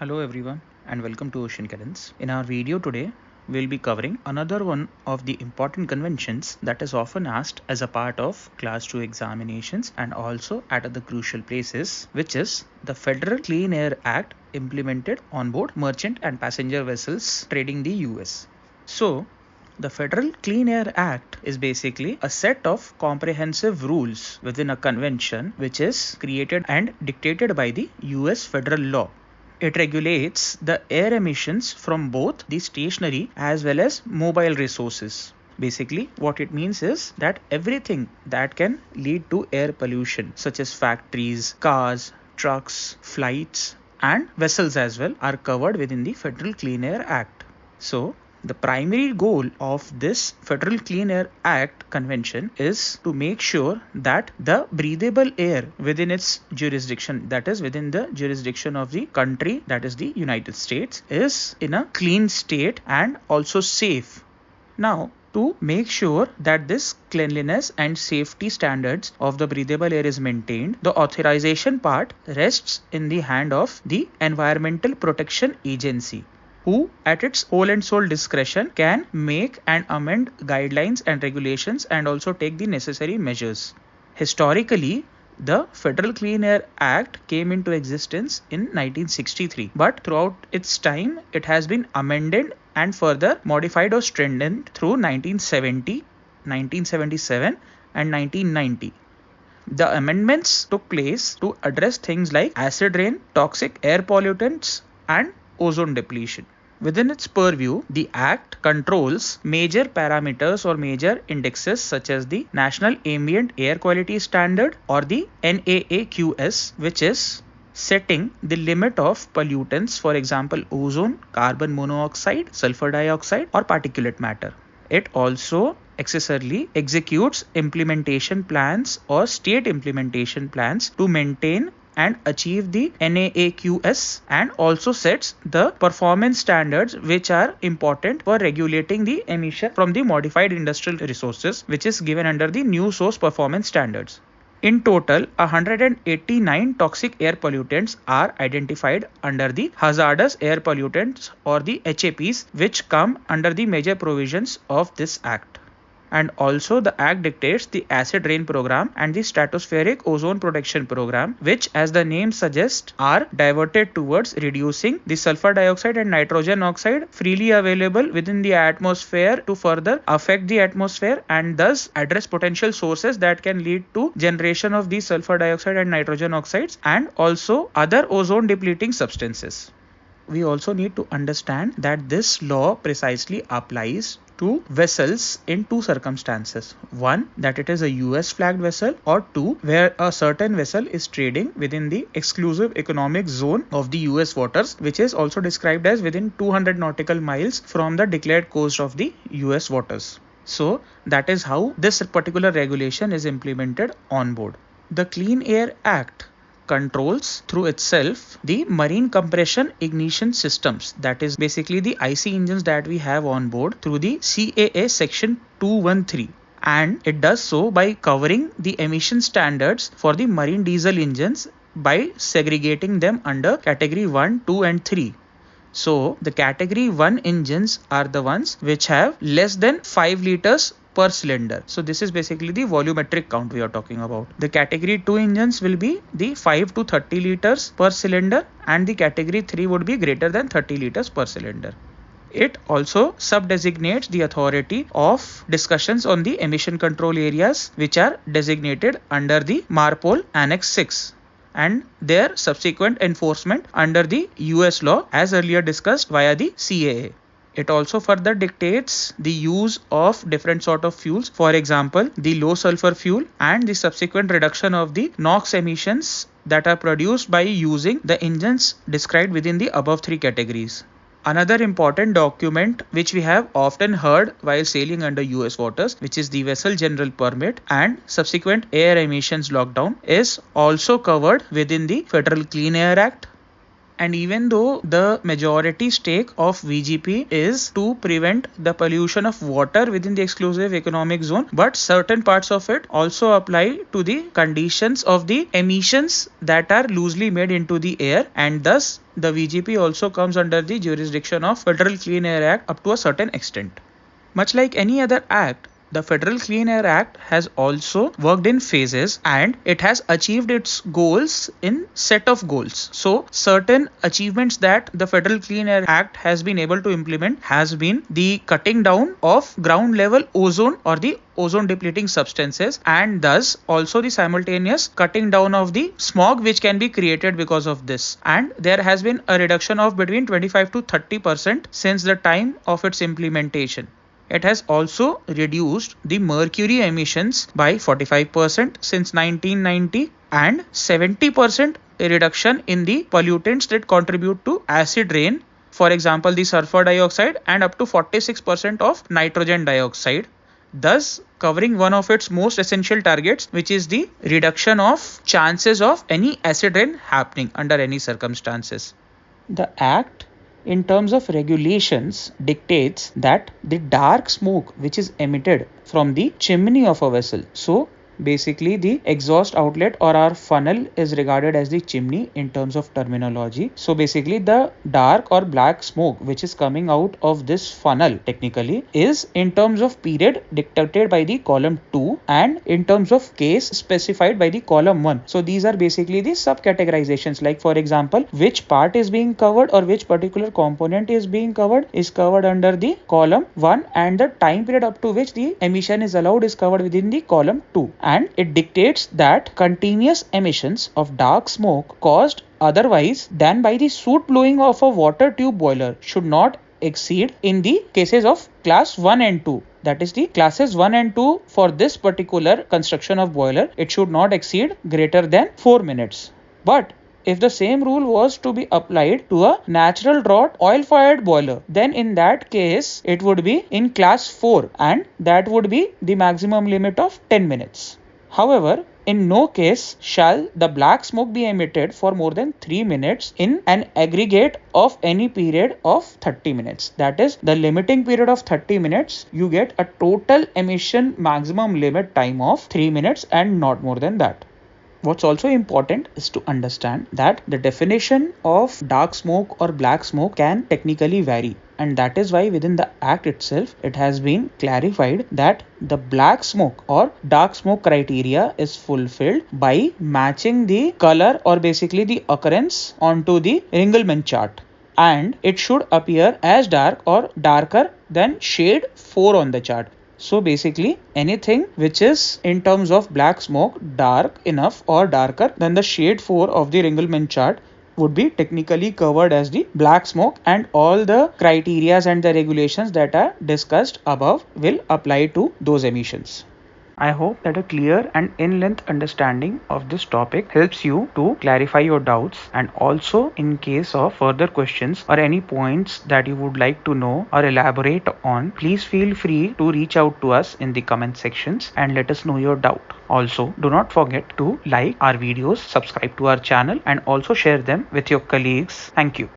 Hello everyone and welcome to Ocean Currents. In our video today, we'll be covering another one of the important conventions that is often asked as a part of class 2 examinations and also at other crucial places, which is the Federal Clean Air Act implemented on board merchant and passenger vessels trading the US. So, the Federal Clean Air Act is basically a set of comprehensive rules within a convention which is created and dictated by the US federal law. It regulates the air emissions from both the stationary as well as mobile resources. Basically, what it means is that everything that can lead to air pollution, such as factories, cars, trucks, flights, and vessels as well, are covered within the Federal Clean Air Act. So, the primary goal of this Federal Clean Air Act convention is to make sure that the breathable air within its jurisdiction, that is within the jurisdiction of the country, that is the United States, is in a clean state and also safe. Now, to make sure that this cleanliness and safety standards of the breathable air is maintained, the authorization part rests in the hand of the Environmental Protection Agency, who at its whole and sole discretion can make and amend guidelines and regulations and also take the necessary measures. Historically, the Federal Clean Air Act came into existence in 1963, but throughout its time it has been amended and further modified or strengthened through 1970, 1977 and 1990. The amendments took place to address things like acid rain, toxic air pollutants and ozone depletion. Within its purview, the Act controls major parameters or major indexes such as the National Ambient Air Quality Standard or the NAAQS, which is setting the limit of pollutants, for example, ozone, carbon monoxide, sulfur dioxide, or particulate matter. It also accessorily executes implementation plans or state implementation plans to maintain and achieve the NAAQS and also sets the performance standards which are important for regulating the emission from the modified industrial resources, which is given under the new source performance standards. In total, 189 toxic air pollutants are identified under the hazardous air pollutants or the HAPs, which come under the major provisions of this Act. And also the Act dictates the acid rain program and the stratospheric ozone protection program, which, as the name suggests, are diverted towards reducing the sulfur dioxide and nitrogen oxide freely available within the atmosphere to further affect the atmosphere and thus address potential sources that can lead to generation of these sulfur dioxide and nitrogen oxides and also other ozone depleting substances. We also need to understand that this law precisely applies to vessels in two circumstances. One, that it is a US flagged vessel, or two, where a certain vessel is trading within the exclusive economic zone of the US waters, which is also described as within 200 nautical miles from the declared coast of the US waters. So that is how this particular regulation is implemented on board. The Clean Air Act controls through itself the marine compression ignition systems, that is basically the IC engines that we have on board through the CAA section 213, and it does so by covering the emission standards for the marine diesel engines by segregating them under category 1, 2 and 3. So the category 1 engines are the ones which have less than 5 liters per cylinder. So this is basically the volumetric count we are talking about. The category 2 engines will be the 5 to 30 liters per cylinder and the category 3 would be greater than 30 liters per cylinder. It also sub-designates the authority of discussions on the emission control areas which are designated under the MARPOL Annex 6 and their subsequent enforcement under the US law as earlier discussed via the CAA. It also further dictates the use of different sort of fuels, for example, the low sulfur fuel and the subsequent reduction of the NOx emissions that are produced by using the engines described within the above three categories. Another important document which we have often heard while sailing under US waters, which is the Vessel General Permit and subsequent air emissions lockdown, is also covered within the Federal Clean Air Act. And even though the majority stake of VGP is to prevent the pollution of water within the exclusive economic zone, but certain parts of it also apply to the conditions of the emissions that are loosely made into the air, and thus the VGP also comes under the jurisdiction of Federal Clean Air Act up to a certain extent. Much like any other act, the Federal Clean Air Act has also worked in phases, and it has achieved its goals in set of goals. So certain achievements that the Federal Clean Air Act has been able to implement has been the cutting down of ground level ozone or the ozone depleting substances, and thus also the simultaneous cutting down of the smog which can be created because of this. And there has been a reduction of between 25 to 30% since the time of its implementation. It has also reduced the mercury emissions by 45% since 1990 and 70% reduction in the pollutants that contribute to acid rain, for example the sulfur dioxide, and up to 46% of nitrogen dioxide, thus covering one of its most essential targets, which is the reduction of chances of any acid rain happening under any circumstances. The Act in terms of regulations dictates that the dark smoke which is emitted from the chimney of a vessel, so basically the exhaust outlet or our funnel is regarded as the chimney in terms of terminology. So basically the dark or black smoke which is coming out of this funnel technically is in terms of period dictated by the column 2 and in terms of case specified by the column 1. So these are basically the subcategorizations, like for example which part is being covered or which particular component is being covered is covered under the column 1, and the time period up to which the emission is allowed is covered within the column 2. And it dictates that continuous emissions of dark smoke caused otherwise than by the soot blowing of a water tube boiler should not exceed, in the cases of class 1 and 2, that is the classes 1 and 2 for this particular construction of boiler, it should not exceed greater than 4 minutes. But if the same rule was to be applied to a natural draught oil fired boiler, then in that case it would be in class 4, and that would be the maximum limit of 10 minutes. However, in no case shall the black smoke be emitted for more than 3 minutes in an aggregate of any period of 30 minutes. That is, the limiting period of 30 minutes, you get a total emission maximum limit time of 3 minutes and not more than that. What's also important is to understand that the definition of dark smoke or black smoke can technically vary, and that is why within the Act itself it has been clarified that the black smoke or dark smoke criteria is fulfilled by matching the color or basically the occurrence onto the Ringelmann chart, and it should appear as dark or darker than shade 4 on the chart. So basically anything which is in terms of black smoke dark enough or darker than the shade 4 of the Ringelmann chart would be technically covered as the black smoke, and all the criterias and the regulations that are discussed above will apply to those emissions. I hope that a clear and in-length understanding of this topic helps you to clarify your doubts, and also in case of further questions or any points that you would like to know or elaborate on, please feel free to reach out to us in the comment sections and let us know your doubt. Also, do not forget to like our videos, subscribe to our channel, and also share them with your colleagues. Thank you.